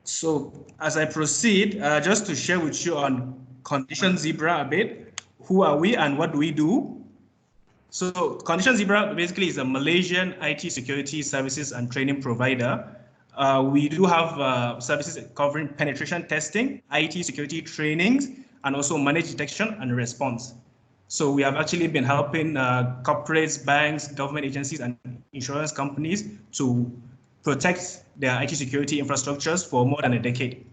So as I proceed, just to share with you on Condition Zebra a bit, who are we and what do we do? So Condition Zebra basically is a Malaysian IT security services and training provider. We do have services covering penetration testing, IT security trainings, and also managed detection and response. So we have actually been helping corporates, banks, government agencies, and insurance companies to protect their IT security infrastructures for more than a decade.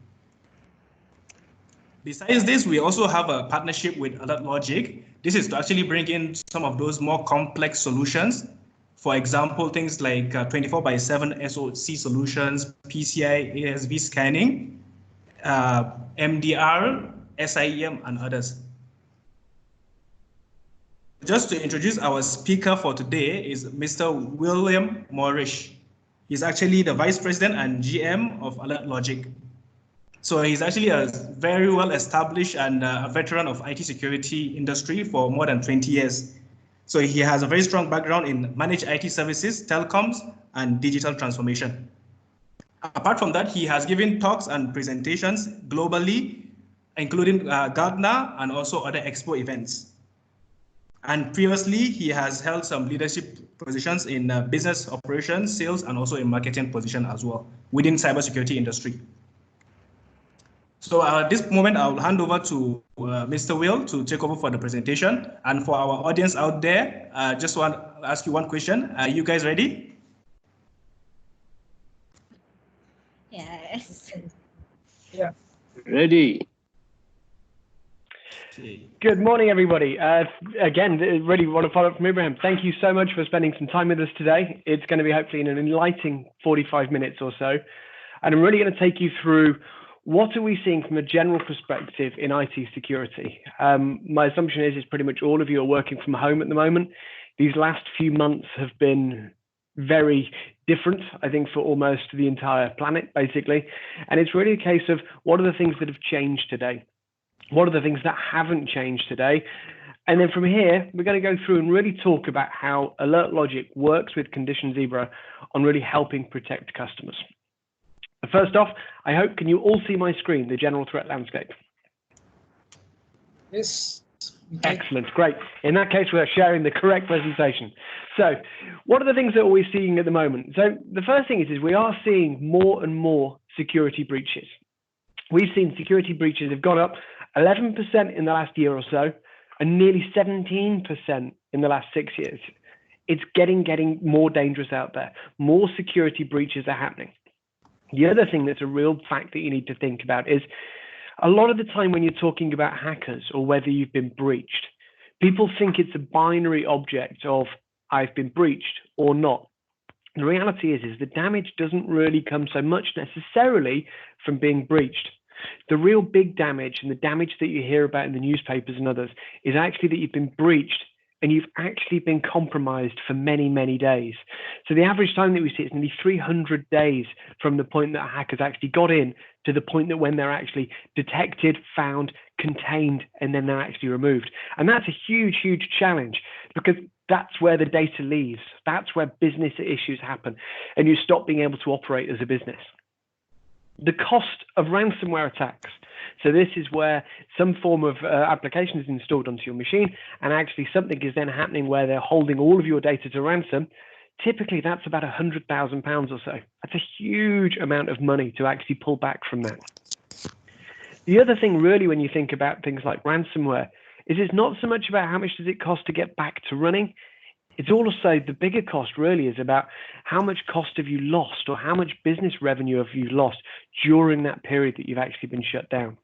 Besides this, we also have a partnership with AlertLogic. This is to actually bring in some of those more complex solutions. For example, things like 24/7 SOC solutions, PCI, ASV scanning, MDR, SIEM, and others. Just to introduce our speaker for today is Mr. William Morish. He's actually the Vice President and GM of AlertLogic. So he's actually a very well-established and a veteran of IT security industry for more than 20 years. So he has a very strong background in managed IT services, telecoms, and digital transformation. Apart from that, he has given talks and presentations globally, including Gartner and also other expo events. And previously, he has held some leadership positions in business operations, sales, and also in marketing position as well within cybersecurity industry. So at this moment, I'll hand over to Mr. Will to take over for the presentation. And for our audience out there, just want to ask you one question. Are you guys ready? Yes. Yeah. Ready. Okay. Good morning, everybody. Again, really want to follow up from Ibrahim. Thank you so much for spending some time with us today. It's going to be hopefully an enlightening 45 minutes or so. And I'm really going to take you through what are we seeing from a general perspective in IT security. My assumption is pretty much all of you are working from home at the moment. These last few months have been very different, I think, for almost the entire planet, basically. And it's really a case of what are the things that have changed today? What are the things that haven't changed today? And then from here, we're going to go through and really talk about how AlertLogic works with Condition Zebra on really helping protect customers. But first off, I hope, can you all see my screen, the general threat landscape? Yes. Excellent, great. In that case, we're sharing the correct presentation. So what are the things that we're seeing at the moment? So the first thing is we are seeing more and more security breaches. We've seen security breaches have gone up 11% in the last year or so, and nearly 17% in the last 6 years. It's getting more dangerous out there. More security breaches are happening. The other thing that's a real fact that you need to think about is a lot of the time when you're talking about hackers or whether you've been breached, people think it's a binary object of I've been breached or not. The reality is the damage doesn't really come so much necessarily from being breached. The real big damage and the damage that you hear about in the newspapers and others is actually that you've been breached and you've actually been compromised for many, many days. So the average time that we see is nearly 300 days from the point that hackers actually got in to the point that when they're actually detected, found, contained, and then they're actually removed. And that's a huge, huge challenge because that's where the data leaves. That's where business issues happen and you stop being able to operate as a business. The cost of ransomware attacks. So this is where some form of application is installed onto your machine and actually something is then happening where they're holding all of your data to ransom. Typically, that's about £100,000 or so. That's a huge amount of money to actually pull back from that. The other thing really when you think about things like ransomware is it's not so much about how much does it cost to get back to running. It's also the bigger cost really is about how much cost have you lost or how much business revenue have you lost during that period that you've actually been shut down.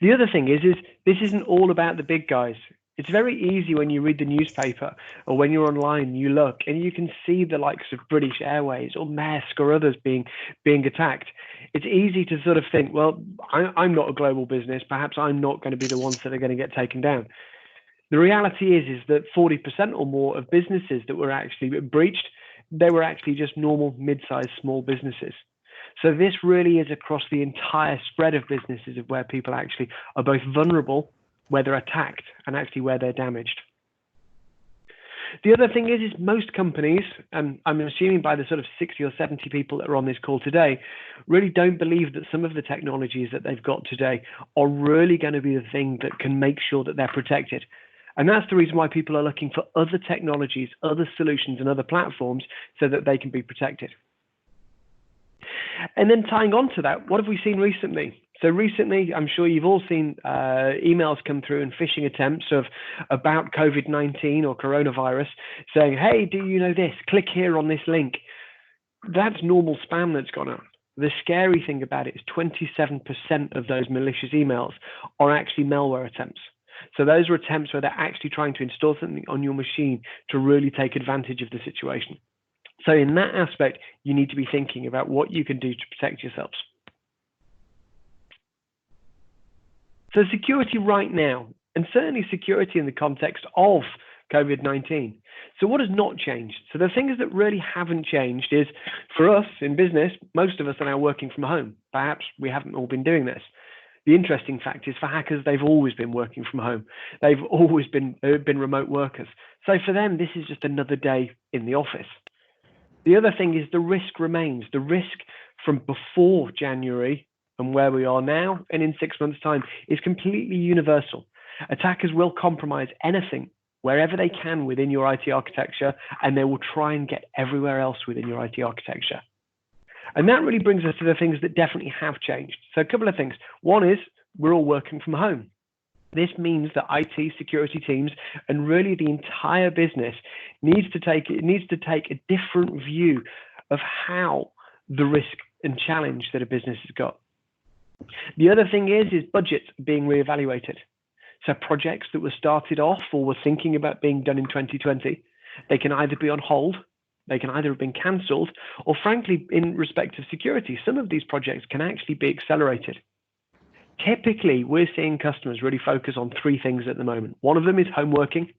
The other thing is this isn't all about the big guys. It's very easy when you read the newspaper or when you're online, you look and you can see the likes of British Airways or Maersk or others being attacked. It's easy to sort of think, well, I'm not a global business. Perhaps I'm not going to be the ones that are going to get taken down. The reality is that 40% or more of businesses that were actually breached, they were actually just normal, mid-sized, small businesses. So this really is across the entire spread of businesses of where people actually are both vulnerable, where they're attacked, and actually where they're damaged. The other thing is most companies, and I'm assuming by the sort of 60 or 70 people that are on this call today, really don't believe that some of the technologies that they've got today are really going to be the thing that can make sure that they're protected. And that's the reason why people are looking for other technologies, other solutions, and other platforms so that they can be protected. And then tying on to that, what have we seen recently? So recently, I'm sure you've all seen emails come through and phishing attempts about COVID-19 or coronavirus saying, hey, do you know this? Click here on this link. That's normal spam that's gone up. The scary thing about it is 27% of those malicious emails are actually malware attempts. So those are attempts where they're actually trying to install something on your machine to really take advantage of the situation. So in that aspect, you need to be thinking about what you can do to protect yourselves. So security right now, and certainly security in the context of COVID-19. So what has not changed? So the things that really haven't changed is, for us in business, most of us are now working from home. Perhaps we haven't all been doing this. The interesting fact is for hackers, they've always been working from home. They've always been remote workers. So for them, this is just another day in the office. The other thing is the risk remains. The risk from before January and where we are now and in 6 months' time is completely universal. Attackers will compromise anything wherever they can within your IT architecture, and they will try and get everywhere else within your IT architecture. And that really brings us to the things that definitely have changed. So a couple of things. One is we're all working from home. This means that IT security teams and really the entire business needs to take a different view of how the risk and challenge that a business has got. The other thing is budgets being reevaluated. So projects that were started off or were thinking about being done in 2020, they can either be on hold, they can either have been cancelled, or frankly, in respect of security, some of these projects can actually be accelerated. Typically, we're seeing customers really focus on three things at the moment. One of them is home working.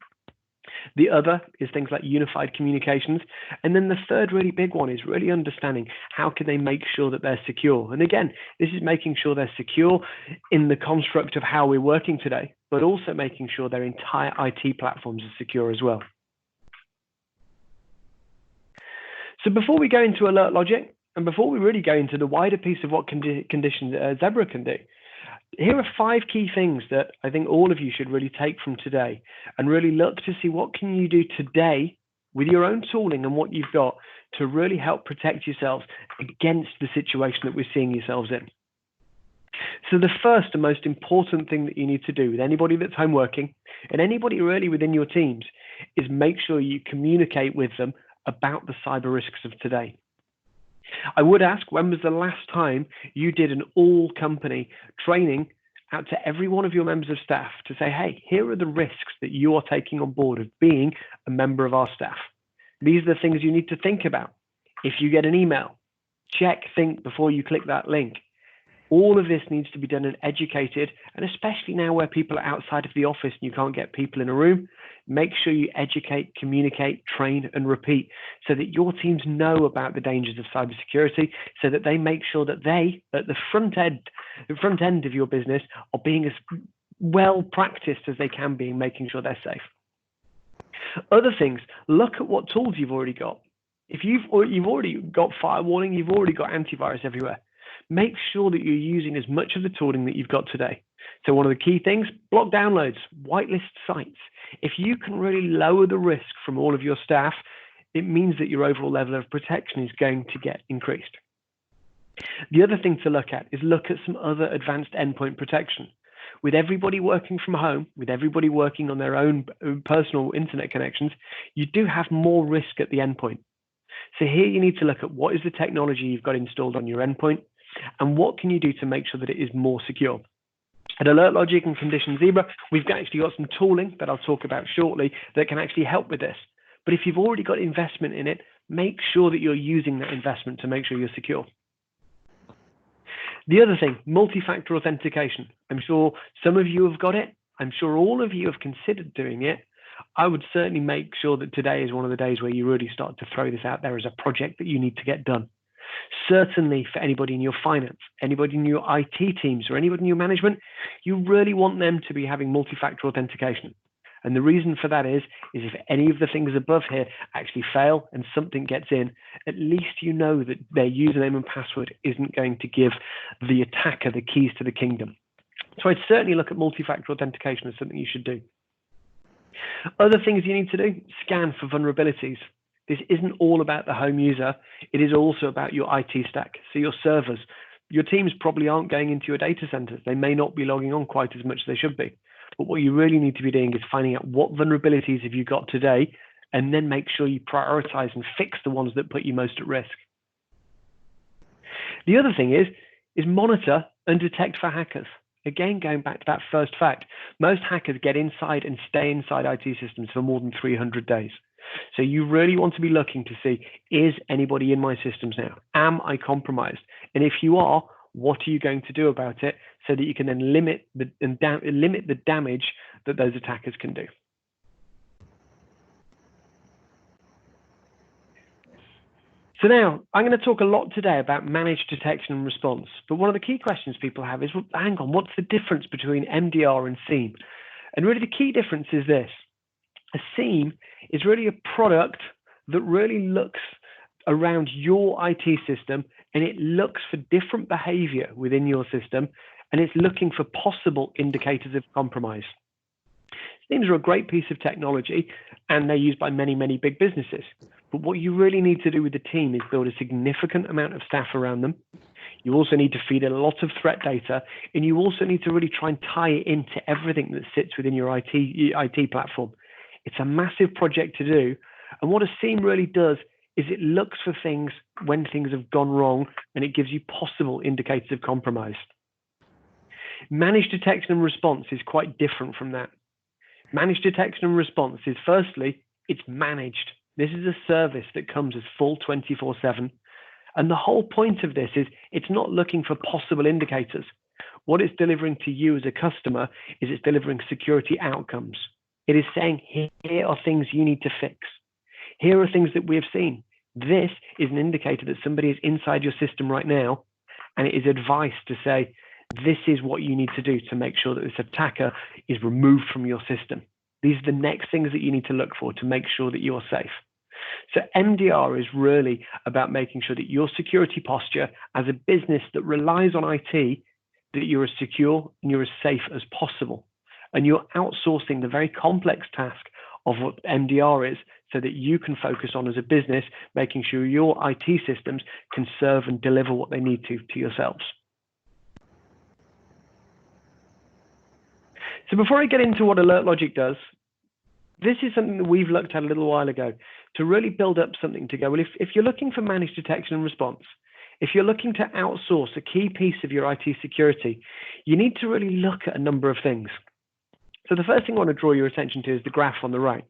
The other is things like unified communications. And then the third really big one is really understanding how can they make sure that they're secure. And again, this is making sure they're secure in the construct of how we're working today, but also making sure their entire IT platforms are secure as well. So before we go into alert logic, and before we really go into the wider piece of what conditions Zebra can do, here are 5 key things that I think all of you should really take from today and really look to see what can you do today with your own tooling and what you've got to really help protect yourselves against the situation that we're seeing yourselves in. So the first and most important thing that you need to do with anybody that's home working and anybody really within your teams is make sure you communicate with them about the cyber risks of today. I would ask, when was the last time you did an all-company training out to every one of your members of staff to say, hey, here are the risks that you are taking on board of being a member of our staff. These are the things you need to think about. If you get an email, think before you click that link. All of this needs to be done and educated, and especially now where people are outside of the office and you can't get people in a room, make sure you educate, communicate, train, and repeat so that your teams know about the dangers of cybersecurity, so that they make sure that they, at the front end of your business, are being as well practiced as they can be in making sure they're safe. Other things, look at what tools you've already got. If you've already got firewalling, you've already got antivirus everywhere. Make sure that you're using as much of the tooling that you've got today. So one of the key things, block downloads, whitelist sites. If you can really lower the risk from all of your staff, it means that your overall level of protection is going to get increased. The other thing to look at is look at some other advanced endpoint protection. With everybody working from home, with everybody working on their own personal internet connections, you do have more risk at the endpoint. So here you need to look at what is the technology you've got installed on your endpoint, and what can you do to make sure that it is more secure. At Alert Logic and Condition Zebra, we've actually got some tooling that I'll talk about shortly that can actually help with this. But if you've already got investment in it, make sure that you're using that investment to make sure you're secure. The other thing, multi-factor authentication. I'm sure some of you have got it. I'm sure all of you have considered doing it. I would certainly make sure that today is one of the days where you really start to throw this out there as a project that you need to get done. Certainly for anybody in your finance, anybody in your IT teams, or anybody in your management, you really want them to be having multi-factor authentication. And the reason for that is if any of the things above here actually fail and something gets in, at least you know that their username and password isn't going to give the attacker the keys to the kingdom. So I'd certainly look at multi-factor authentication as something you should do. Other things you need to do, scan for vulnerabilities. This isn't all about the home user. It is also about your IT stack. So your servers, your teams probably aren't going into your data centers. They may not be logging on quite as much as they should be. But what you really need to be doing is finding out what vulnerabilities have you got today, and then make sure you prioritize and fix the ones that put you most at risk. The other thing is monitor and detect for hackers. Again, going back to that first fact, most hackers get inside and stay inside IT systems for more than 300 days. So you really want to be looking to see, is anybody in my systems now? Am I compromised? And if you are, what are you going to do about it so that you can then limit the damage that those attackers can do? So now I'm going to talk a lot today about managed detection and response. But one of the key questions people have is, well, hang on, what's the difference between MDR and SIEM? And really the key difference is this. A SIEM is really a product that really looks around your IT system, and it looks for different behavior within your system, and it's looking for possible indicators of compromise. SIEMs are a great piece of technology, and they're used by many, many big businesses. But what you really need to do with the team is build a significant amount of staff around them. You also need to feed a lot of threat data, and you also need to really try and tie it into everything that sits within your IT platform. It's a massive project to do. And what a SIEM really does is it looks for things when things have gone wrong, and it gives you possible indicators of compromise. Managed detection and response is quite different from that. Managed detection and response is, firstly, it's managed. This is a service that comes as full 24/7. And the whole point of this is it's not looking for possible indicators. What it's delivering to you as a customer is it's delivering security outcomes. It is saying, here are things you need to fix. Here are things that we have seen. This is an indicator that somebody is inside your system right now, and it is advice to say, this is what you need to do to make sure that this attacker is removed from your system. These are the next things that you need to look for to make sure that you are safe. So MDR is really about making sure that your security posture as a business that relies on IT, that you're as secure and you're as safe as possible. And you're outsourcing the very complex task of what MDR is so that you can focus on as a business, making sure your IT systems can serve and deliver what they need to yourselves. So before I get into what Alert Logic does, this is something that we've looked at a little while ago to really build up something to go, well, if you're looking for managed detection and response, if you're looking to outsource a key piece of your IT security, you need to really look at a number of things. So the first thing I want to draw your attention to is the graph on the right.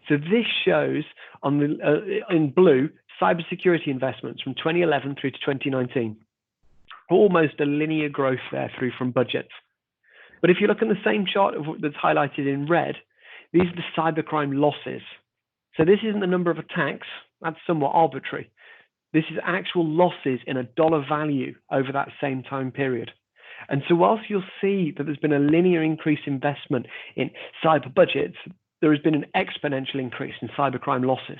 So this shows on the in blue cybersecurity investments from 2011 through to 2019. Almost a linear growth there through from budgets. But if you look at the same chart that's highlighted in red, these are the cybercrime losses. So this isn't the number of attacks, that's somewhat arbitrary. This is actual losses in a dollar value over that same time period. And so whilst you'll see that there's been a linear increase investment in cyber budgets, there has been an exponential increase in cybercrime losses.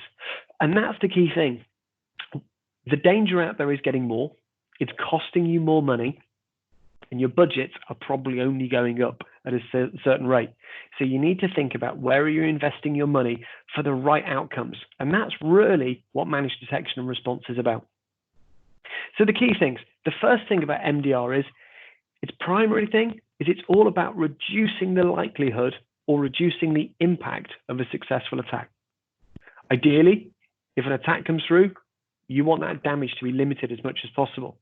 And that's the key thing. The danger out there is getting more, it's costing you more money, and your budgets are probably only going up at a certain rate. So you need to think about where are you investing your money for the right outcomes. And that's really what managed detection and response is about. So the key things, the first thing about MDR is, its primary thing is it's all about reducing the likelihood or reducing the impact of a successful attack. Ideally, if an attack comes through, you want that damage to be limited as much as possible.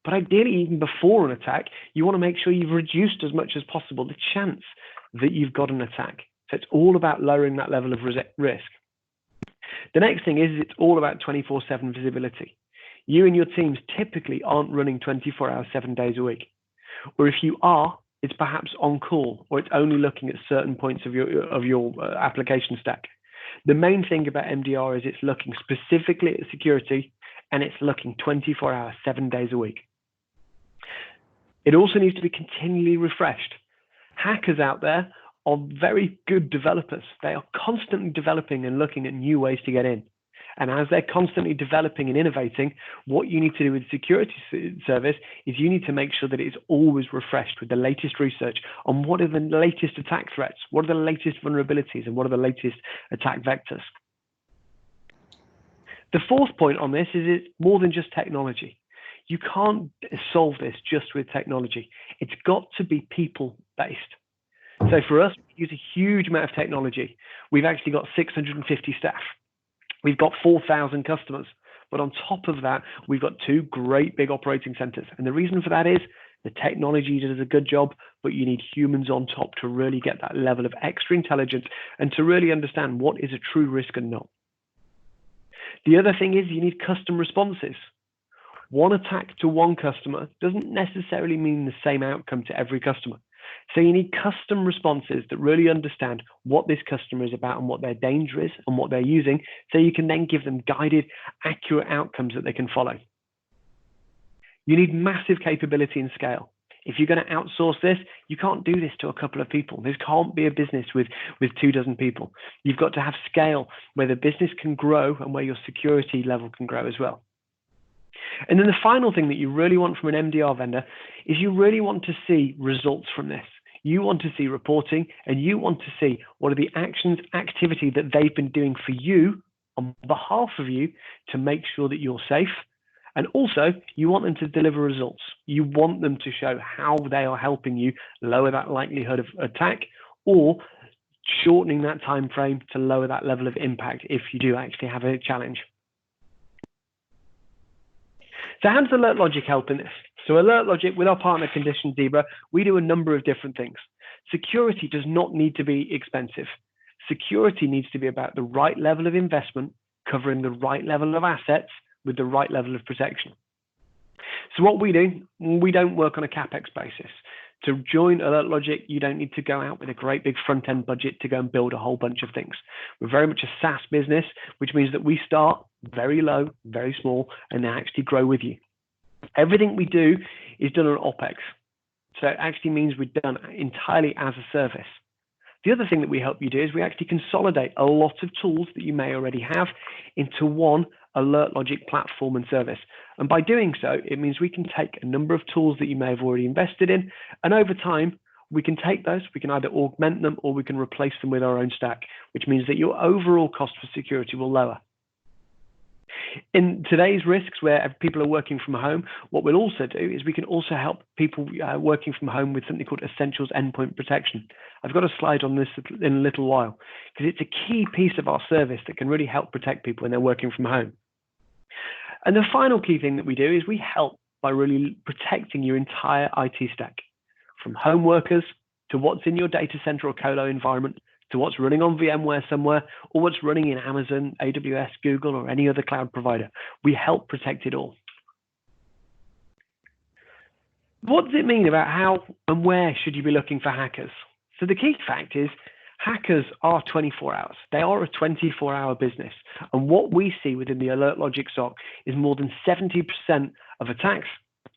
But ideally, even before an attack, you want to make sure you've reduced as much as possible the chance that you've got an attack. So it's all about lowering that level of risk. The next thing is it's all about 24/7 visibility. You and your teams typically aren't running 24 hours, 7 days a week. Or if you are, it's perhaps on call, or it's only looking at certain points of your application stack. The main thing about MDR is it's looking specifically at security, and it's looking 24 hours, 7 days a week. It also needs to be continually refreshed. Hackers out there are very good developers. They are constantly developing and looking at new ways to get in. And as they're constantly developing and innovating, what you need to do with security service is you need to make sure that it is always refreshed with the latest research on what are the latest attack threats, what are the latest vulnerabilities, and what are the latest attack vectors. The fourth point on this is it's more than just technology. You can't solve this just with technology. It's got to be people-based. So for us, we use a huge amount of technology. We've actually got 650 staff. We've got 4,000 customers. But on top of that, we've got 2 great big operating centers. And the reason for that is the technology does a good job, but you need humans on top to really get that level of extra intelligence and to really understand what is a true risk and not. The other thing is you need custom responses. One attack to one customer doesn't necessarily mean the same outcome to every customer. So you need custom responses that really understand what this customer is about and what their danger is and what they're using, so you can then give them guided, accurate outcomes that they can follow. You need massive capability and scale. If you're going to outsource this, you can't do this to a couple of people. This can't be a business with 24 people. You've got to have scale where the business can grow and where your security level can grow as well. And then the final thing that you really want from an MDR vendor is you really want to see results from this. You want to see reporting, and you want to see what are the actions, activity that they've been doing for you on behalf of you to make sure that you're safe. And also, you want them to deliver results. You want them to show how they are helping you lower that likelihood of attack or shortening that time frame to lower that level of impact if you do actually have a challenge. So how does Alert Logic help in this? So Alert Logic, with our partner Condition Zebra, we do a number of different things. Security does not need to be expensive. Security needs to be about the right level of investment, covering the right level of assets with the right level of protection. So what we do, we don't work on a CapEx basis. To join Alert Logic, you don't need to go out with a great big front-end budget to go and build a whole bunch of things. We're very much a SaaS business, which means that we start very low, very small, and then actually grow with you. Everything we do is done on OpEx. So it actually means we're done entirely as a service. The other thing that we help you do is we actually consolidate a lot of tools that you may already have into one Alert Logic platform and service. And by doing so, it means we can take a number of tools that you may have already invested in, and over time, we can take those, we can either augment them or we can replace them with our own stack, which means that your overall cost for security will lower. In today's risks where people are working from home, what we'll also do is we can also help people working from home with something called Essentials Endpoint Protection. I've got a slide on this in a little while because it's a key piece of our service that can really help protect people when they're working from home. And the final key thing that we do is we help by really protecting your entire IT stack, from home workers to what's in your data center or colo environment, to what's running on VMware somewhere, or what's running in Amazon, AWS, Google, or any other cloud provider. We help protect it all. What does it mean about how and where should you be looking for hackers? So the key fact is hackers are 24 hours. They are a 24-hour business. And what we see within the Alert Logic SOC is more than 70% of attacks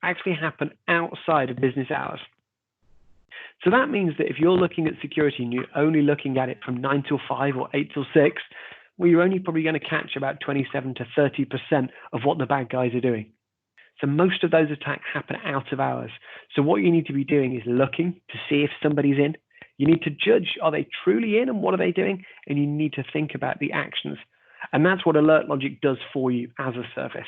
actually happen outside of business hours. So that means that if you're looking at security and you're only looking at it from 9 till 5 or 8 till 6, well, you're only probably going to catch about 27 to 30% of what the bad guys are doing. So most of those attacks happen out of hours. So what you need to be doing is looking to see if somebody's in. You need to judge, are they truly in and what are they doing? And you need to think about the actions. And that's what Alert Logic does for you as a service.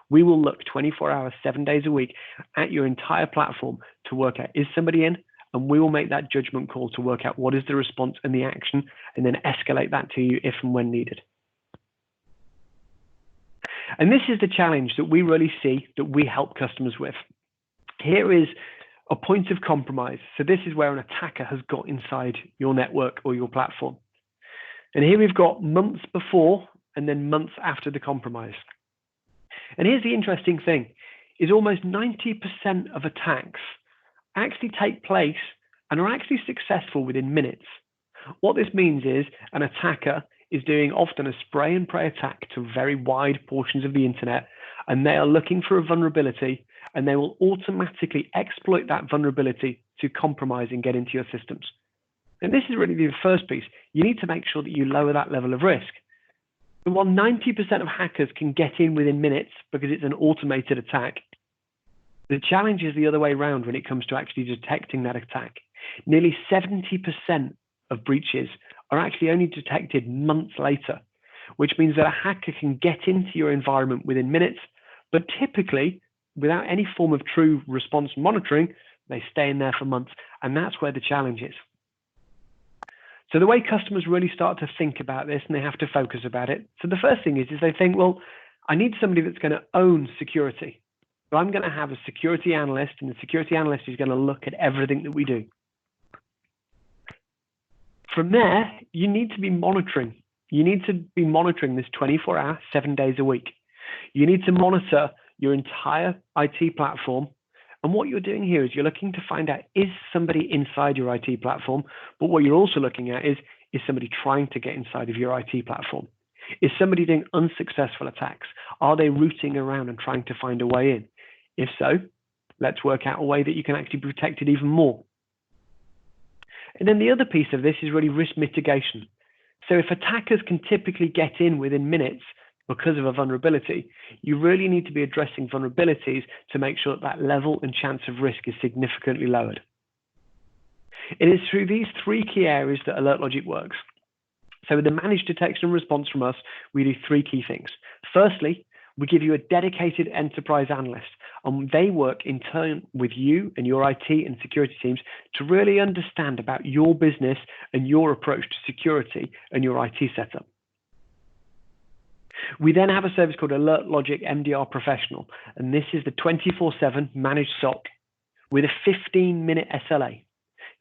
We will look 24 hours, 7 days a week at your entire platform to work out, is somebody in? And we will make that judgment call to work out what is the response and the action, and then escalate that to you if and when needed. And this is the challenge that we really see that we help customers with. Here is a point of compromise. So this is where an attacker has got inside your network or your platform. And here we've got months before and then months after the compromise. And here's the interesting thing, is almost 90% of attacks actually take place and are actually successful within minutes. What this means is an attacker is doing often a spray and pray attack to very wide portions of the internet, and they are looking for a vulnerability, and they will automatically exploit that vulnerability to compromise and get into your systems. And this is really the first piece. You need to make sure that you lower that level of risk. And while 90% of hackers can get in within minutes because it's an automated attack, the challenge is the other way around when it comes to actually detecting that attack. Nearly 70% of breaches are actually only detected months later, which means that a hacker can get into your environment within minutes, but typically, without any form of true response monitoring, they stay in there for months, and that's where the challenge is. So the way customers really start to think about this, and they have to focus about it. So the first thing is they think, well, I need somebody that's going to own security. So I'm going to have a security analyst, and the security analyst is going to look at everything that we do. From there, you need to be monitoring. You need to be monitoring this 24 hours, 7 days a week. You need to monitor your entire IT platform. And what you're doing here is you're looking to find out, is somebody inside your IT platform? But what you're also looking at is somebody trying to get inside of your IT platform? Is somebody doing unsuccessful attacks? Are they rooting around and trying to find a way in? If so, let's work out a way that you can actually protect it even more. And then the other piece of this is really risk mitigation. So if attackers can typically get in within minutes because of a vulnerability, you really need to be addressing vulnerabilities to make sure that level and chance of risk is significantly lowered. It is through these three key areas that AlertLogic works. So with the managed detection and response from us, we do three key things. Firstly, we give you a dedicated enterprise analyst, and they work in turn with you and your IT and security teams to really understand about your business and your approach to security and your IT setup. We then have a service called AlertLogic MDR Professional, and this is the 24/7 managed SOC with a 15-minute SLA.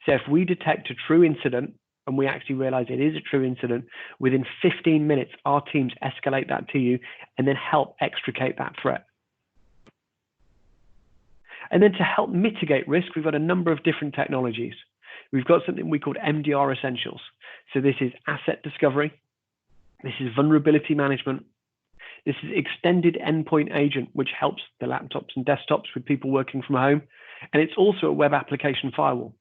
So if we detect a true incident, and we actually realize it is a true incident, within 15 minutes, our teams escalate that to you and then help extricate that threat. And then to help mitigate risk, we've got a number of different technologies. We've got something we call MDR Essentials. So this is asset discovery. This is vulnerability management. This is extended endpoint agent, which helps the laptops and desktops with people working from home. And it's also a web application firewall.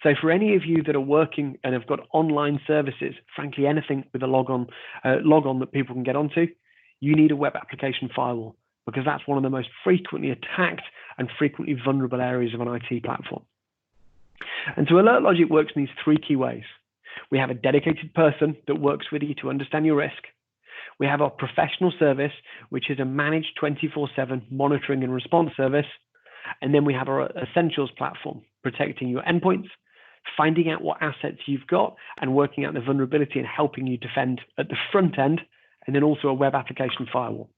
So for any of you that are working and have got online services, frankly, anything with a logon that people can get onto, you need a web application firewall, because that's one of the most frequently attacked and frequently vulnerable areas of an IT platform. And so AlertLogic works in these three key ways. We have a dedicated person that works with you to understand your risk. We have our professional service, which is a managed 24/7 monitoring and response service. And then we have our Essentials platform, protecting your endpoints, finding out what assets you've got, and working out the vulnerability and helping you defend at the front end, and then also a web application firewall.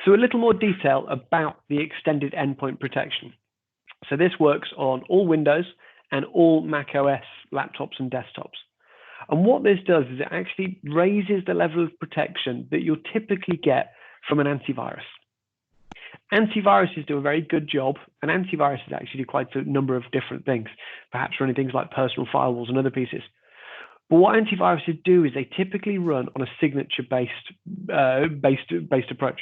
So a little more detail about the extended endpoint protection. So this works on all Windows and all Mac OS laptops and desktops. And what this does is it actually raises the level of protection that you'll typically get from an antivirus. Antiviruses do a very good job, and antiviruses actually do quite a number of different things, perhaps running things like personal firewalls and other pieces. But what antiviruses do is they typically run on a signature-based approach.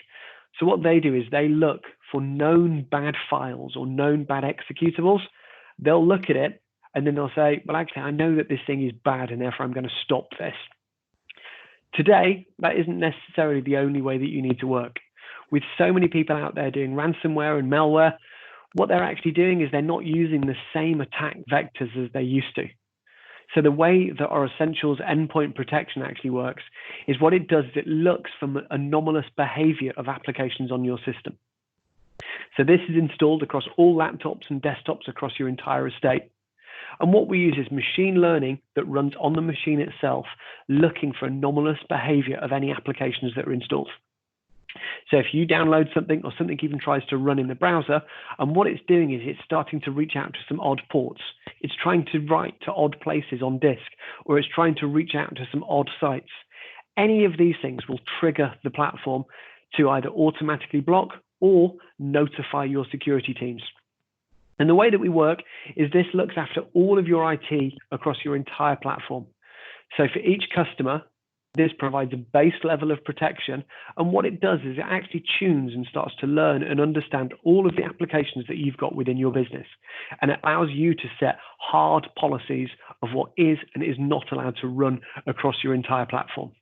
So what they do is they look for known bad files or known bad executables. They'll look at it, and then they'll say, well, actually, I know that this thing is bad, and therefore I'm going to stop this. Today, that isn't necessarily the only way that you need to work. With so many people out there doing ransomware and malware, what they're actually doing is they're not using the same attack vectors as they used to. So the way that our Essentials endpoint protection actually works is what it does is it looks for anomalous behavior of applications on your system. So this is installed across all laptops and desktops across your entire estate. And what we use is machine learning that runs on the machine itself, looking for anomalous behavior of any applications that are installed. So if you download something or something even tries to run in the browser, and what it's doing is it's starting to reach out to some odd ports. It's trying to write to odd places on disk, or it's trying to reach out to some odd sites. Any of these things will trigger the platform to either automatically block or notify your security teams. And the way that we work is this looks after all of your IT across your entire platform. So for each customer, This provides a base level of protection, and what it does is it actually tunes and starts to learn and understand all of the applications that you've got within your business, and it allows you to set hard policies of what is and is not allowed to run across your entire platform.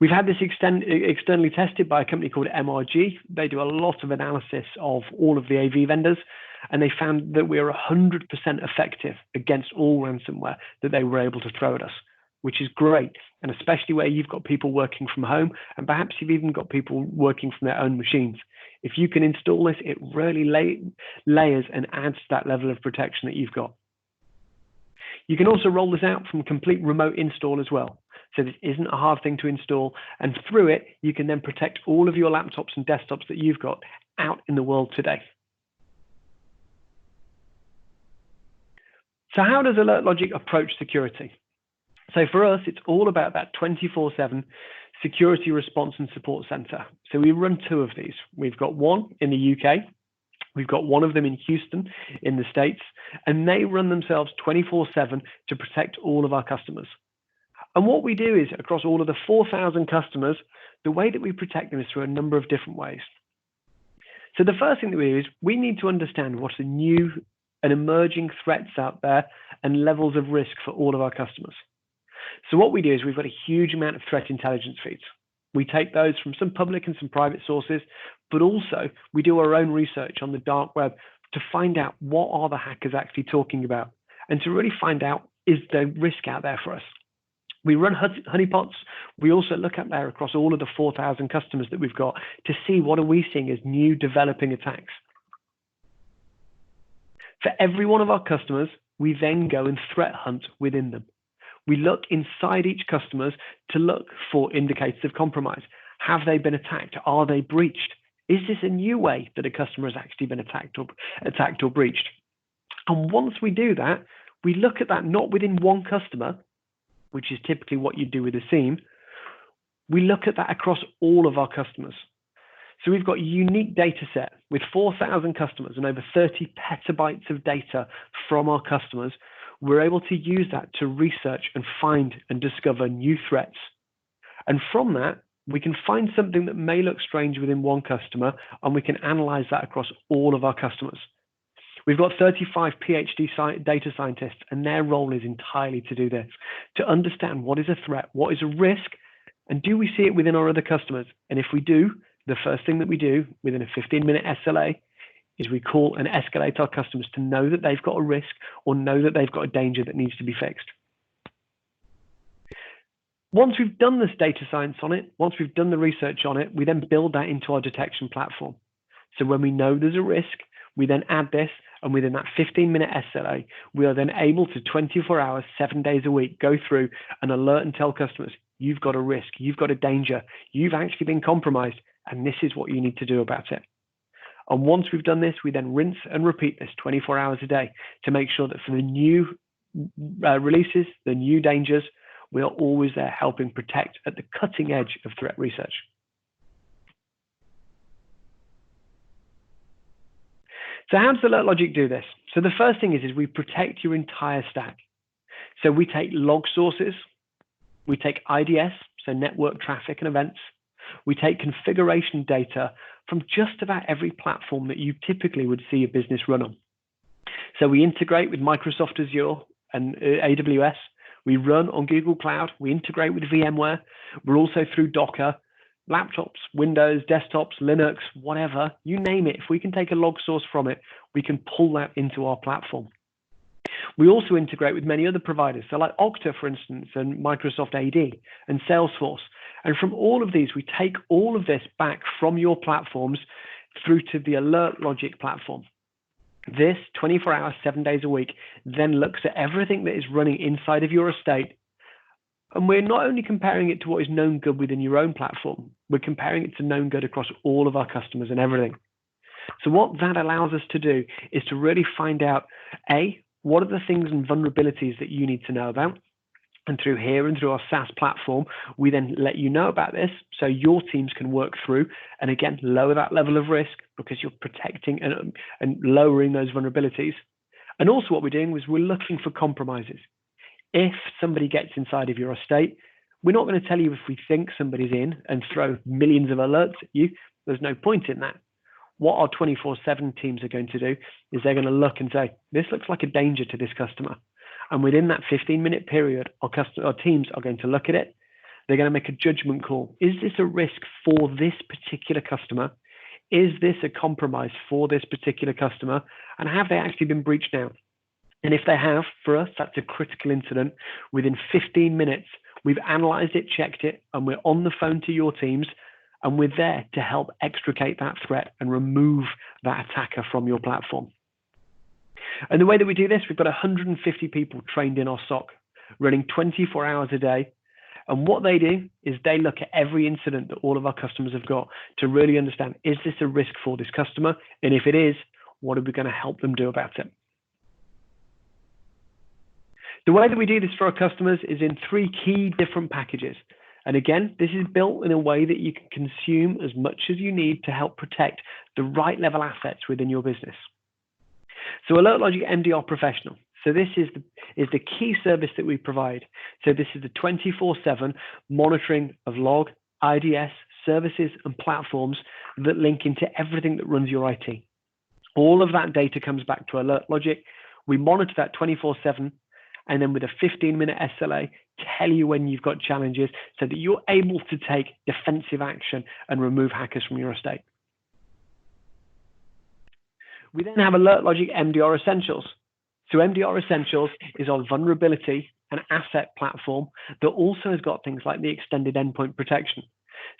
We've had this externally tested by a company called MRG. They do a lot of analysis of all of the AV vendors, and they found that we're 100% effective against all ransomware that they were able to throw at us, which is great. And especially where you've got people working from home, and perhaps you've even got people working from their own machines. If you can install this, it really layers and adds to that level of protection that you've got. You can also roll this out from complete remote install as well. So this isn't a hard thing to install, and through it, you can then protect all of your laptops and desktops that you've got out in the world today. So how does AlertLogic approach security? So for us, it's all about that 24/7 security response and support center. So we run 2 of these. We've got one in the UK. We've got one of them in Houston in the States, and they run themselves 24/7 to protect all of our customers. And what we do is across all of the 4,000 customers, the way that we protect them is through a number of different ways. So the first thing that we do is we need to understand what are new and emerging threats out there and levels of risk for all of our customers. So what we do is we've got a huge amount of threat intelligence feeds. We take those from some public and some private sources, but also we do our own research on the dark web to find out what are the hackers actually talking about, and to really find out, is there risk out there for us? We run honeypots. We also look at there across all of the 4,000 customers that we've got to see what are we seeing as new developing attacks. For every one of our customers, we then go and threat hunt within them. We look inside each customer to look for indicators of compromise. Have they been attacked? Are they breached? Is this a new way that a customer has actually been attacked or breached? And once we do that, we look at that not within one customer, which is typically what you do with a SIEM. We look at that across all of our customers. So we've got a unique data set with 4,000 customers and over 30 petabytes of data from our customers. We're able to use that to research and find and discover new threats. And from that, we can find something that may look strange within one customer, and we can analyze that across all of our customers. We've got 35 PhD data scientists, and their role is entirely to do this, to understand what is a threat, what is a risk, and do we see it within our other customers? And if we do, the first thing that we do within a 15-minute SLA is we call and escalate our customers to know that they've got a risk or know that they've got a danger that needs to be fixed. Once we've done this data science on it, once we've done the research on it, we then build that into our detection platform. So when we know there's a risk, we then add this, and within that 15-minute SLA, we are then able to 24 hours, 7 days a week, go through and alert and tell customers, you've got a risk, you've got a danger, you've actually been compromised, and this is what you need to do about it. And once we've done this, we then rinse and repeat this 24 hours a day to make sure that for the new releases, the new dangers, we are always there helping protect at the cutting edge of threat research. So how does AlertLogic do this? So the first thing is we protect your entire stack. So we take log sources, we take IDS, so network traffic and events, we take configuration data from just about every platform that you typically would see a business run on. So we integrate with Microsoft Azure and AWS, we run on Google Cloud, we integrate with VMware, we're also through Docker, laptops, Windows, desktops, Linux, whatever, you name it. If we can take a log source from it, we can pull that into our platform. We also integrate with many other providers, so like Okta, for instance, and Microsoft AD and Salesforce. And from all of these, we take all of this back from your platforms through to the AlertLogic platform. This 24 hours, 7 days a week, then looks at everything that is running inside of your estate. And we're not only comparing it to what is known good within your own platform, we're comparing it to known good across all of our customers and everything. So what that allows us to do is to really find out, A, what are the things and vulnerabilities that you need to know about? And through here and through our SaaS platform, we then let you know about this so your teams can work through and again, lower that level of risk because you're protecting and lowering those vulnerabilities. And also what we're doing is we're looking for compromises. If somebody gets inside of your estate, we're not going to tell you if we think somebody's in and throw millions of alerts at you. There's no point in that. What our 24/7 teams are going to do is they're going to look and say, this looks like a danger to this customer. And within that 15-minute period, our teams are going to look at it. They're going to make a judgment call. Is this a risk for this particular customer? Is this a compromise for this particular customer? And have they actually been breached now? And if they have, for us, that's a critical incident. Within 15 minutes, we've analyzed it, checked it, and we're on the phone to your teams, and we're there to help extricate that threat and remove that attacker from your platform. And the way that we do this, we've got 150 people trained in our SOC, running 24 hours a day. And what they do is they look at every incident that all of our customers have got to really understand, is this a risk for this customer? And if it is, what are we going to help them do about it? The way that we do this for our customers is in 3 key different packages. And again, this is built in a way that you can consume as much as you need to help protect the right level assets within your business. So Alert Logic MDR Professional. So this is the key service that we provide. So this is the 24/7 monitoring of log, IDS, services, and platforms that link into everything that runs your IT. All of that data comes back to Alert Logic. We monitor that 24/7, and then with a 15-minute SLA, tell you when you've got challenges so that you're able to take defensive action and remove hackers from your estate. We then have Alert Logic MDR Essentials. So MDR Essentials is our vulnerability and asset platform that also has got things like the extended endpoint protection.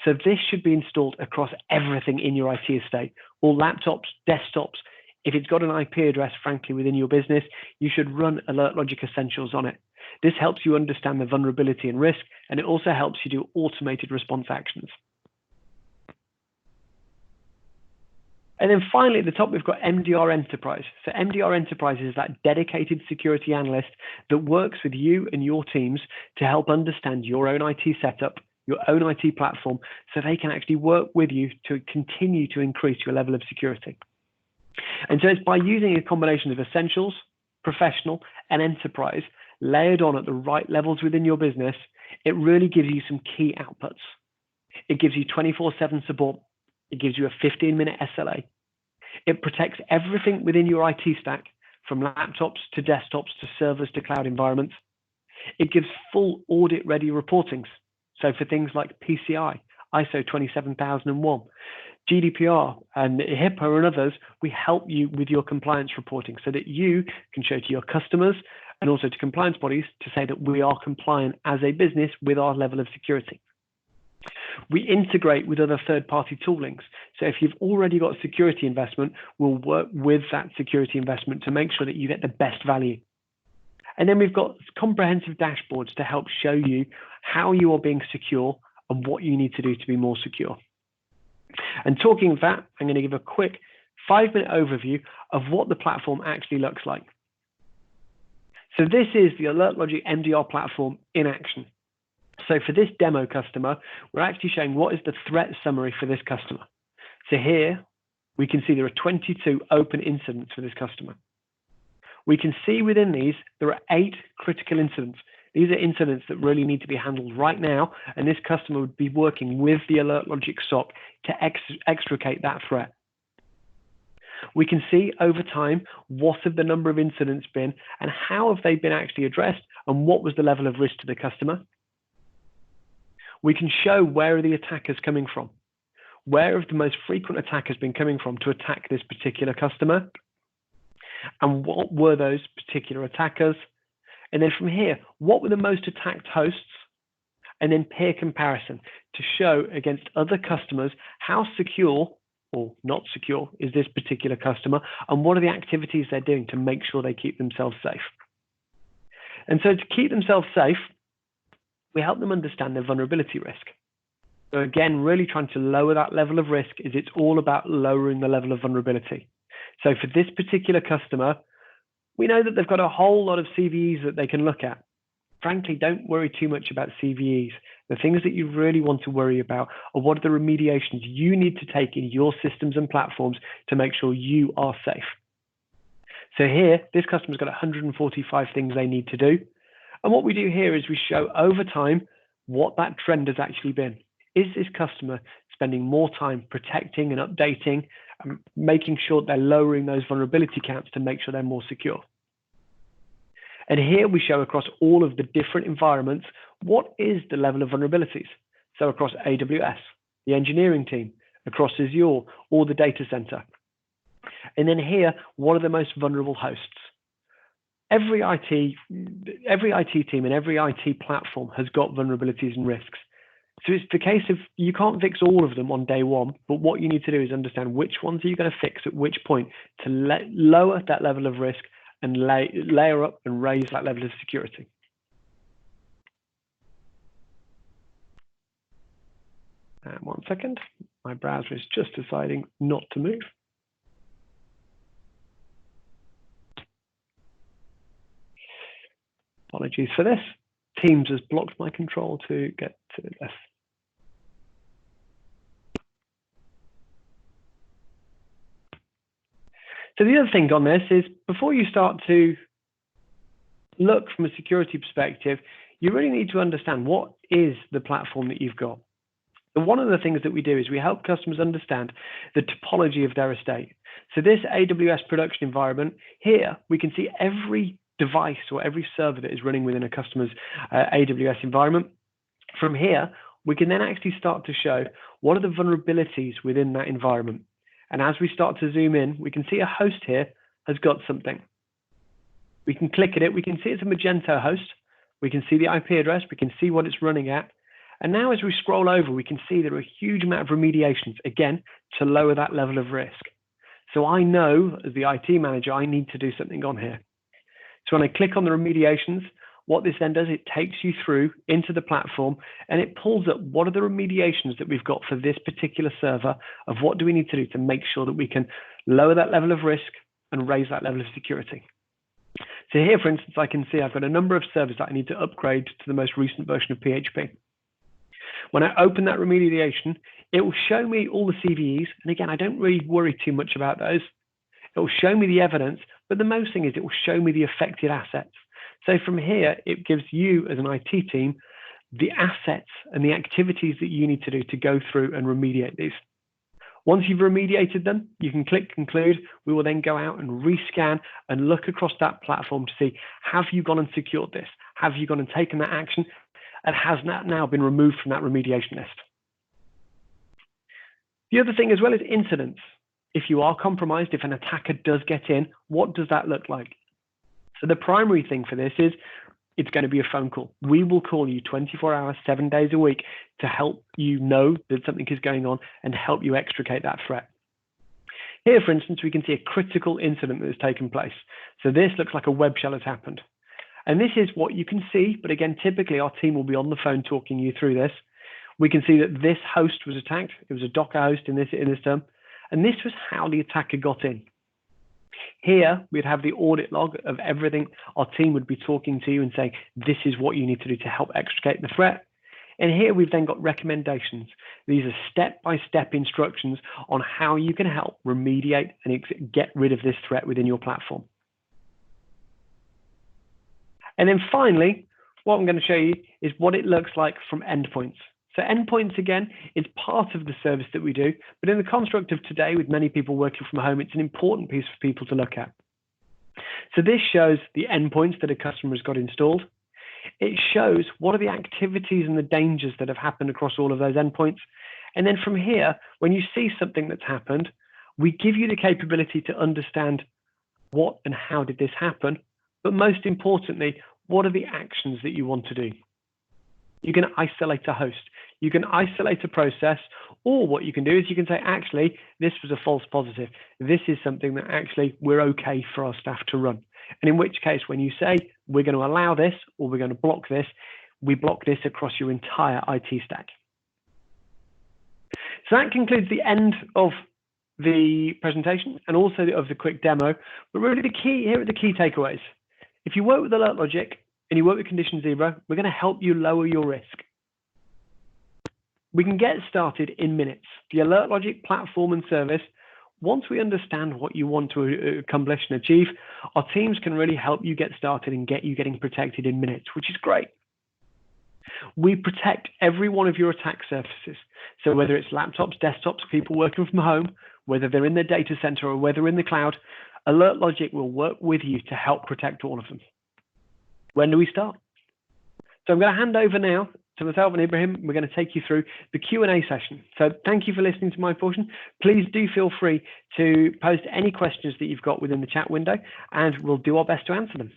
So this should be installed across everything in your IT estate, all laptops, desktops. If it's got an IP address, frankly, within your business, you should run Alert Logic Essentials on it. This helps you understand the vulnerability and risk, and it also helps you do automated response actions. And then finally, at the top, we've got MDR Enterprise. So MDR Enterprise is that dedicated security analyst that works with you and your teams to help understand your own IT setup, your own IT platform, so they can actually work with you to continue to increase your level of security. And so it's by using a combination of Essentials, Professional, and Enterprise layered on at the right levels within your business, it really gives you some key outputs. It gives you 24/7 support. It gives you a 15-minute SLA. It protects everything within your IT stack, from laptops to desktops to servers to cloud environments. It gives full audit-ready reportings. So for things like PCI, ISO 27001, GDPR, and HIPAA and others, we help you with your compliance reporting so that you can show to your customers and also to compliance bodies to say that we are compliant as a business with our level of security. We integrate with other third-party toolings. So if you've already got security investment, we'll work with that security investment to make sure that you get the best value. And then we've got comprehensive dashboards to help show you how you are being secure and what you need to do to be more secure. And talking of that, I'm going to give a quick 5-minute overview of what the platform actually looks like. So this is the Alert Logic MDR platform in action. So for this demo customer, we're actually showing what is the threat summary for this customer. So here we can see there are 22 open incidents for this customer. We can see within these, there are 8 critical incidents. These are incidents that really need to be handled right now, and this customer would be working with the Alert Logic SOC to extricate that threat. We can see over time, what have the number of incidents been, and how have they been actually addressed, and what was the level of risk to the customer. We can show where are the attackers coming from. Where have the most frequent attackers been coming from to attack this particular customer? And what were those particular attackers? And then from here, what were the most attacked hosts? And then peer comparison to show against other customers how secure or not secure is this particular customer, and what are the activities they're doing to make sure they keep themselves safe. And so to keep themselves safe, we help them understand their vulnerability risk. So again, really trying to lower that level of risk is it's all about lowering the level of vulnerability. So for this particular customer, we know that they've got a whole lot of CVEs that they can look at. Frankly, don't worry too much about CVEs. The things that you really want to worry about are what are the remediations you need to take in your systems and platforms to make sure you are safe. So here, this customer's got 145 things they need to do. And what we do here is we show over time what that trend has actually been. Is this customer spending more time protecting and updating and making sure they're lowering those vulnerability counts to make sure they're more secure? And here we show across all of the different environments, what is the level of vulnerabilities? So across AWS, the engineering team, across Azure, or the data center. And then here, what are the most vulnerable hosts? Every IT team and every IT platform has got vulnerabilities and risks. So it's the case of you can't fix all of them on day one, but what you need to do is understand which ones are you going to fix at which point to lower that level of risk and layer up and raise that level of security. And 1 second, my browser is just deciding not to move. Apologies for this. Teams has blocked my control to get to this. So the other thing on this is before you start to look from a security perspective, you really need to understand what is the platform that you've got. And one of the things that we do is we help customers understand the topology of their estate. So this AWS production environment, here we can see every device or every server that is running within a customer's AWS environment. From here, we can then actually start to show what are the vulnerabilities within that environment. And as we start to zoom in, we can see a host here has got something. We can click at it. We can see it's a Magento host. We can see the IP address. We can see what it's running at. And now as we scroll over, we can see there are a huge amount of remediations, again, to lower that level of risk. So I know, as the IT manager, I need to do something on here. So when I click on the remediations, what this then does, it takes you through into the platform and it pulls up what are the remediations that we've got for this particular server of what do we need to do to make sure that we can lower that level of risk and raise that level of security. So here, for instance, I can see I've got a number of servers that I need to upgrade to the most recent version of PHP. When I open that remediation, it will show me all the CVEs. And again, I don't really worry too much about those. It will show me the evidence, but the most thing is it will show me the affected assets. So from here, it gives you as an IT team the assets and the activities that you need to do to go through and remediate these. Once you've remediated them, you can click conclude. We will then go out and rescan and look across that platform to see, have you gone and secured this? Have you gone and taken that action? And has that now been removed from that remediation list? The other thing as well is incidents. If you are compromised, if an attacker does get in, what does that look like? So the primary thing for this is it's going to be a phone call. We will call you 24 hours, 7 days a week to help you know that something is going on and help you extricate that threat. Here, for instance, we can see a critical incident that has taken place. So this looks like a web shell has happened. And this is what you can see, but again, typically our team will be on the phone talking you through this. We can see that this host was attacked. It was a Docker host in this term. And this was how the attacker got in. Here, we'd have the audit log of everything. Our team would be talking to you and saying, this is what you need to do to help extricate the threat. And here we've then got recommendations. These are step-by-step instructions on how you can help remediate and get rid of this threat within your platform. And then finally, what I'm going to show you is what it looks like from endpoints. So endpoints, again, is part of the service that we do, but in the construct of today, with many people working from home, it's an important piece for people to look at. So this shows the endpoints that a customer has got installed. It shows what are the activities and the dangers that have happened across all of those endpoints. And then from here, when you see something that's happened, we give you the capability to understand what and how did this happen, but most importantly, what are the actions that you want to do? You can isolate a host, you can isolate a process, or what you can do is you can say, actually, this was a false positive. This is something that actually we're okay for our staff to run. And in which case, when you say we're going to allow this or we're going to block this, we block this across your entire IT stack. So that concludes the end of the presentation and also of the quick demo. But really the key, here are the key takeaways. If you work with Alert Logic and you work with Condition Zero, we're going to help you lower your risk. We can get started in minutes. The Alert Logic platform and service, once we understand what you want to accomplish and achieve, our teams can really help you get started and get you getting protected in minutes, which is great. We protect every one of your attack surfaces. So whether it's laptops, desktops, people working from home, whether they're in their data center or whether in the cloud, Alert Logic will work with you to help protect all of them. When do we start? So I'm going to hand over now to myself and Ibrahim. We're going to take you through the Q&A session. So thank you for listening to my portion. Please do feel free to post any questions that you've got within the chat window, and we'll do our best to answer them.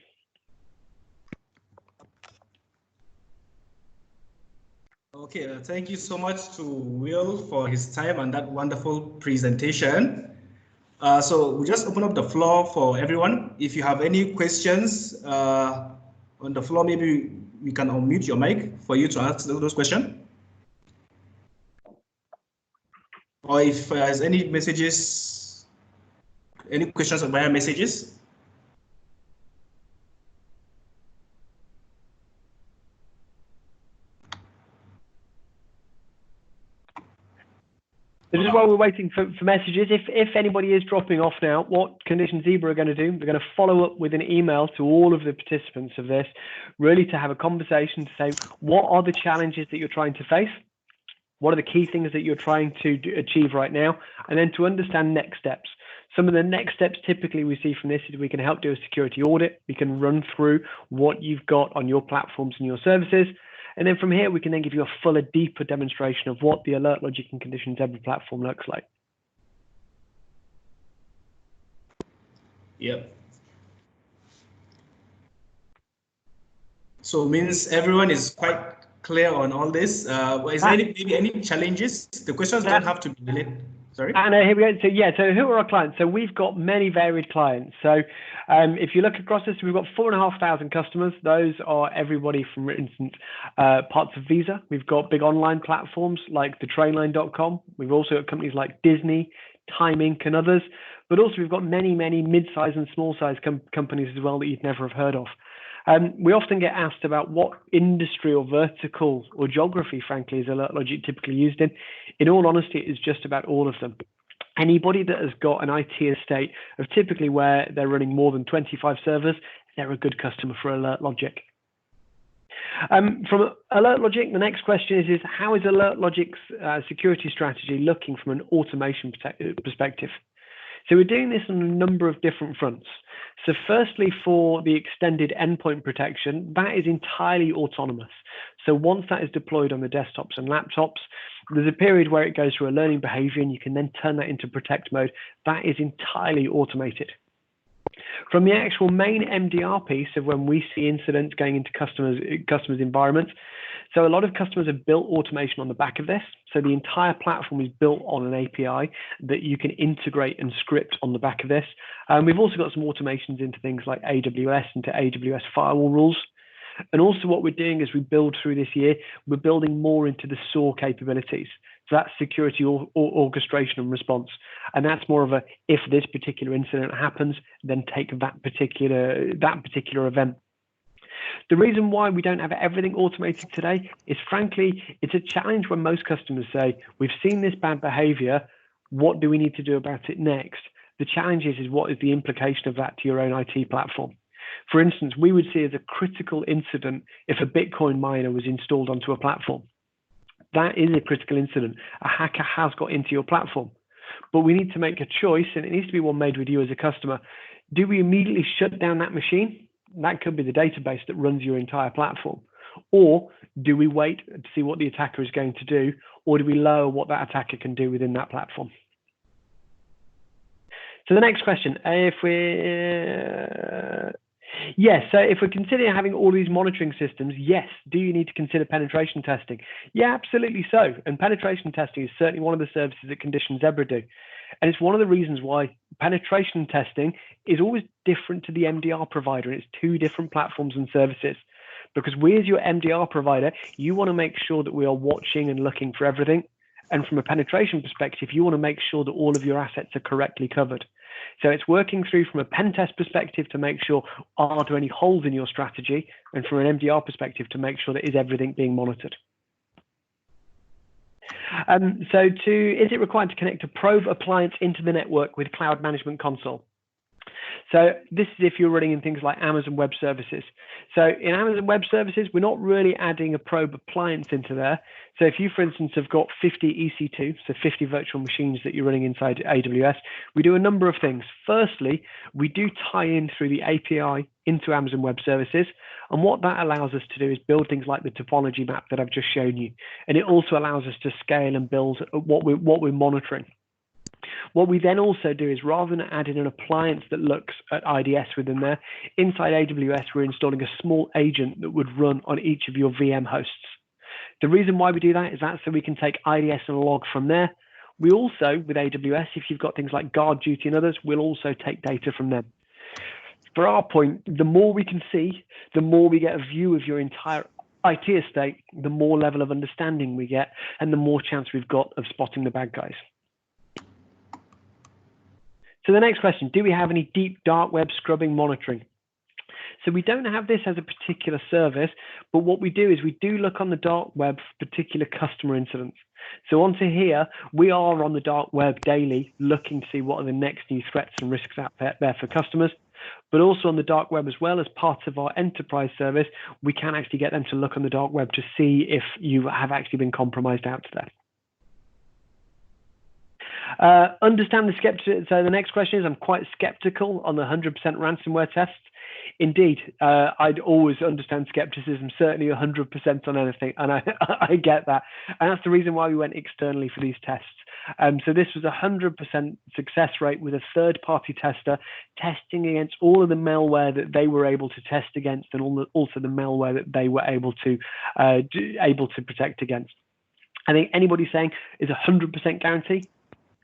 Okay, thank you so much to Will for his time and that wonderful presentation. So we just open up the floor for everyone. If you have any questions on the floor, maybe we can unmute your mic for you to ask those questions. Or if there's any messages, any questions via messages. This is while we're waiting for messages. If anybody is dropping off now, what Condition Zebra are going to do, they're going to follow up with an email to all of the participants of this, really to have a conversation to say, what are the challenges that you're trying to face? What are the key things that you're trying to achieve right now? And then to understand next steps. Some of the next steps typically we see from this is we can help do a security audit. We can run through what you've got on your platforms and your services. And then from here, we can then give you a fuller, deeper demonstration of what the Alert Logic and Condition Zebra platform looks like. Yep. So means everyone is quite clear on all this. Is there maybe any challenges? The questions don't have to be related. Sorry. And here we go. So yeah, so who are our clients? So we've got many varied clients. So if you look across this, we've got 4,500 customers. Those are everybody from, for instance, parts of Visa. We've got big online platforms like thetrainline.com. We've also got companies like Disney, Time Inc. and others. But also we've got many, many mid-sized and small-sized companies as well that you'd never have heard of. We often get asked about what industry or vertical or geography, frankly, is Alert Logic typically used in. In all honesty, it is just about all of them. Anybody that has got an IT estate of typically where they're running more than 25 servers, they're a good customer for Alert Logic. From Alert Logic, the next question is how is Alert Logic's security strategy looking from an automation perspective? So we're doing this on a number of different fronts. So firstly, for the extended endpoint protection, that is entirely autonomous. So once that is deployed on the desktops and laptops, there's a period where it goes through a learning behavior and you can then turn that into protect mode. That is entirely automated. From the actual main MDR piece of when we see incidents going into customers' environments, so a lot of customers have built automation on the back of this. So the entire platform is built on an API that you can integrate and script on the back of this. We've also got some automations into things like AWS, into AWS firewall rules. And also what we're doing as we build through this year, we're building more into the SOAR capabilities. So that's security orchestration and response. And that's more of a, if this particular incident happens, then take that particular event. The reason why we don't have everything automated today is, frankly, it's a challenge when most customers say, we've seen this bad behavior, what do we need to do about it next? The challenge is what is the implication of that to your own IT platform? For instance, we would see as a critical incident if a Bitcoin miner was installed onto a platform. That is a critical incident. A hacker has got into your platform. But we need to make a choice, and it needs to be one made with you as a customer. Do we immediately shut down that machine? That could be the database that runs your entire platform. Or do we wait to see what the attacker is going to do? Or do we lower what that attacker can do within that platform? So the next question, yes, so if we're considering having all these monitoring systems, yes, do you need to consider penetration testing? Yeah, absolutely so. And penetration testing is certainly one of the services that Condition Zebra do. And it's one of the reasons why penetration testing is always different to the MDR provider. And it's two different platforms and services. Because we as your MDR provider, you want to make sure that we are watching and looking for everything. And from a penetration perspective, you want to make sure that all of your assets are correctly covered. So it's working through from a pen test perspective to make sure, are there any holes in your strategy? And from an MDR perspective to make sure that is everything being monitored. Is it required to connect a Probe appliance into the network with Cloud Management Console? So this is if you're running in things like Amazon Web Services. So in Amazon Web Services, we're not really adding a probe appliance into there. So if you, for instance, have got 50 EC2, so 50 virtual machines that you're running inside AWS, we do a number of things. Firstly, we do tie in through the API into Amazon Web Services. And what that allows us to do is build things like the topology map that I've just shown you. And it also allows us to scale and build what we're monitoring. What we then also do is, rather than adding an appliance that looks at IDS within there, inside AWS, we're installing a small agent that would run on each of your VM hosts. The reason why we do that is that's so we can take IDS and log from there. We also, with AWS, if you've got things like guard duty and others, we'll also take data from them. For our point, the more we can see, the more we get a view of your entire IT estate, the more level of understanding we get, and the more chance we've got of spotting the bad guys. So the next question, do we have any deep dark web scrubbing monitoring? So we don't have this as a particular service, but what we do is we do look on the dark web for particular customer incidents. So onto here, we are on the dark web daily looking to see what are the next new threats and risks out there for customers. But also on the dark web, as well as part of our enterprise service, we can actually get them to look on the dark web to see if you have actually been compromised out there. Understand the skepticism. So the next question is, I'm quite skeptical on the 100% ransomware tests. Indeed, I'd always understand skepticism, certainly 100% on anything, and I get that. And that's the reason why we went externally for these tests. So this was a 100% success rate with a third-party tester testing against all of the malware that they were able to test against, and also the malware that they were able to protect against. I think anybody saying is 100% guarantee,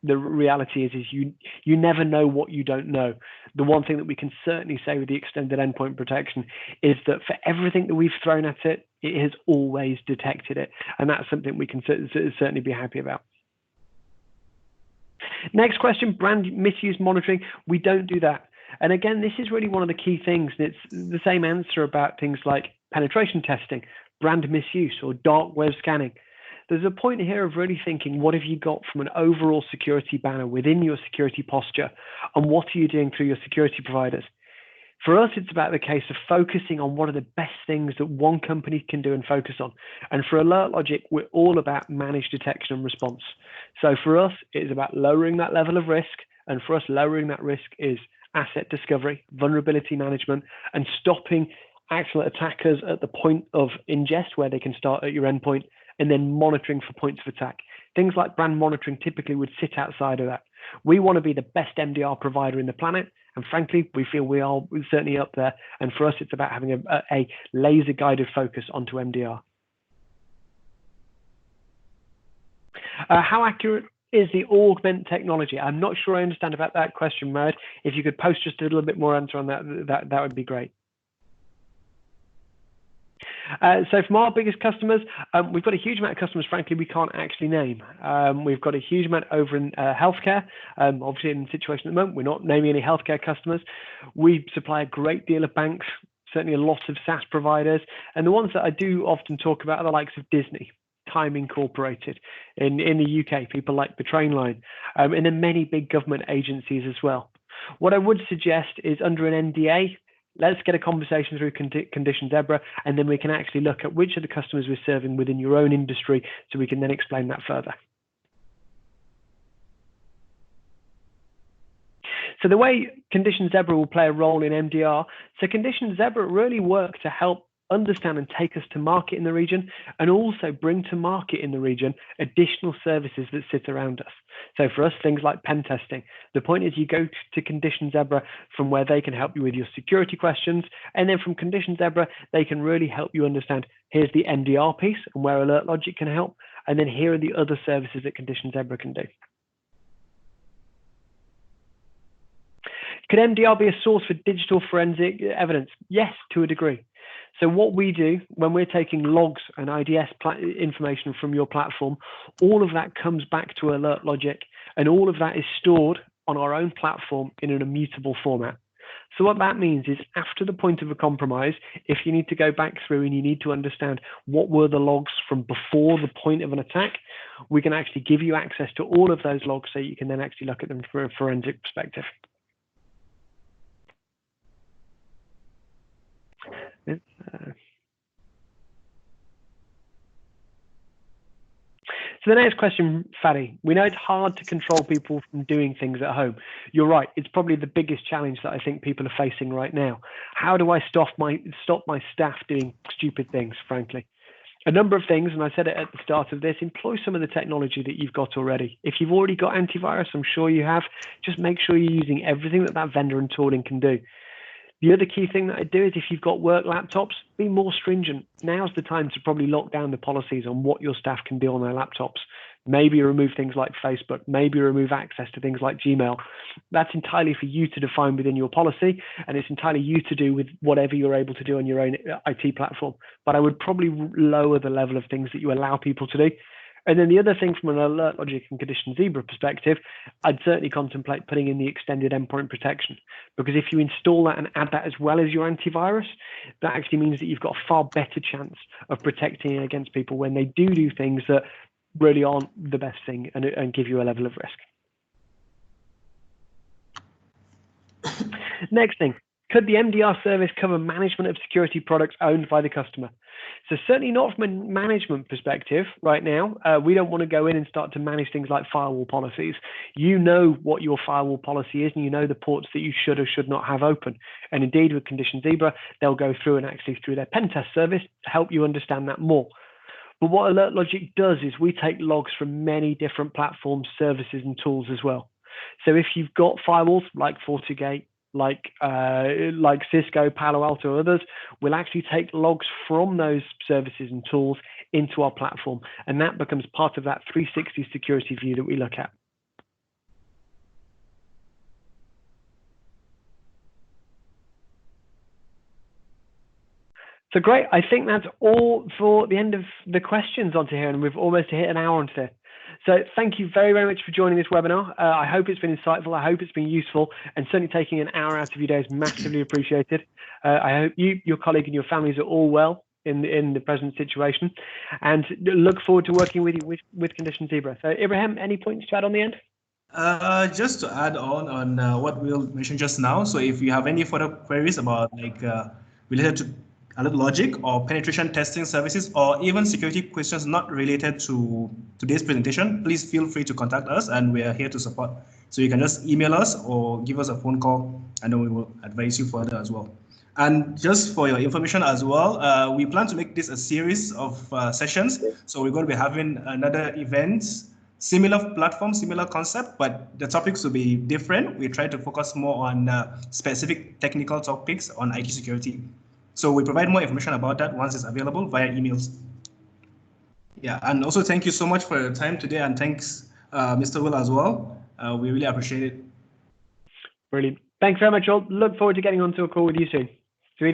the reality is you never know what you don't know. The one thing that we can certainly say with the extended endpoint protection is that for everything that we've thrown at it, it has always detected it. And that's something we can certainly be happy about. Next question, brand misuse monitoring. We don't do that. And again, this is really one of the key things. It's the same answer about things like penetration testing, brand misuse, or dark web scanning. There's a point here of really thinking, what have you got from an overall security banner within your security posture, and what are you doing through your security providers? For us, it's about the case of focusing on what are the best things that one company can do and focus on. And for AlertLogic, we're all about managed detection and response. So for us, it is about lowering that level of risk. And for us, lowering that risk is asset discovery, vulnerability management, and stopping actual attackers at the point of ingest, where they can start at your endpoint, and then monitoring for points of attack. Things like brand monitoring typically would sit outside of that. We want to be the best MDR provider in the planet, and frankly, we feel we are certainly up there. And for us, it's about having a laser-guided focus onto MDR. How accurate is the augment technology? I'm not sure I understand about that question, Murd. If you could post just a little bit more answer on that would be great. So from our biggest customers, we've got a huge amount of customers, frankly, we can't actually name. We've got a huge amount over in healthcare. Obviously, in the situation at the moment, we're not naming any healthcare customers. We supply a great deal of banks, certainly a lot of SaaS providers. And the ones that I do often talk about are the likes of Disney, Time Incorporated in the UK, people like the Train Line, and then many big government agencies as well. What I would suggest is, under an NDA, let's get a conversation through Condition Zebra, and then we can actually look at which of the customers we're serving within your own industry, so we can then explain that further. So the way Condition Zebra will play a role in MDR, so Condition Zebra really work to help understand and take us to market in the region, and also bring to market in the region additional services that sit around us. So for us, things like pen testing. The point is, you go to Condition Zebra from where they can help you with your security questions, and then from Condition Zebra, they can really help you understand, here's the MDR piece and where AlertLogic can help, and then here are the other services that Condition Zebra can do. Could MDR be a source for digital forensic evidence? Yes, to a degree. So what we do when we're taking logs and IDS information from your platform, all of that comes back to AlertLogic, and all of that is stored on our own platform in an immutable format. So what that means is, after the point of a compromise, if you need to go back through and you need to understand what were the logs from before the point of an attack, we can actually give you access to all of those logs, so you can then actually look at them from a forensic perspective. So the next question, Fadi, we know it's hard to control people from doing things at home. You're right. It's probably the biggest challenge that I think people are facing right now. How do I stop my staff doing stupid things, frankly? A number of things, and I said it at the start of this, employ some of the technology that you've got already. If you've already got antivirus, I'm sure you have, just make sure you're using everything that vendor and tooling can do. The other key thing that I do is if you've got work laptops, be more stringent. Now's the time to probably lock down the policies on what your staff can do on their laptops. Maybe remove things like Facebook, maybe remove access to things like Gmail. That's entirely for you to define within your policy, and it's entirely you to do with whatever you're able to do on your own IT platform. But I would probably lower the level of things that you allow people to do. And then the other thing from an Alert Logic and Condition Zebra perspective, I'd certainly contemplate putting in the extended endpoint protection, because if you install that and add that as well as your antivirus, that actually means that you've got a far better chance of protecting against people when they do things that really aren't the best thing and give you a level of risk. Next thing, could the MDR service cover management of security products owned by the customer? So certainly not from a management perspective right now. We don't want to go in and start to manage things like firewall policies. You know what your firewall policy is, and you know the ports that you should or should not have open. And indeed, with Condition Zebra, they'll go through and actually through their pen test service to help you understand that more. But what Alert Logic does is we take logs from many different platforms, services, and tools as well. So if you've got firewalls like FortiGate, like Cisco, Palo Alto, or others, we'll actually take logs from those services and tools into our platform, and that becomes part of that 360 security view that we look at. So great, I think that's all for the end of the questions onto here, and we've almost hit an hour onto it. So thank you very, very much for joining this webinar. I hope it's been insightful. I hope it's been useful, and certainly taking an hour out of your day is massively appreciated. I hope you, your colleague, and your families are all well in the present situation, and look forward to working with you with Condition Zebra. So Ibrahim, any points to add on the end? Just to add on what Will mentioned just now. So if you have any further queries about related to Alert Logic or penetration testing services, or even security questions not related to today's presentation, please feel free to contact us, and we are here to support. So you can just email us or give us a phone call, and then we will advise you further as well. And just for your information as well, we plan to make this a series of sessions. So we're going to be having another event, similar platform, similar concept, but the topics will be different. We try to focus more on specific technical topics on IT security. So we provide more information about that once it's available via emails. Yeah, and also thank you so much for your time today, and thanks, Mr. Will, as well. We really appreciate it. Brilliant. Thanks very much, all. Look forward to getting onto a call with you soon.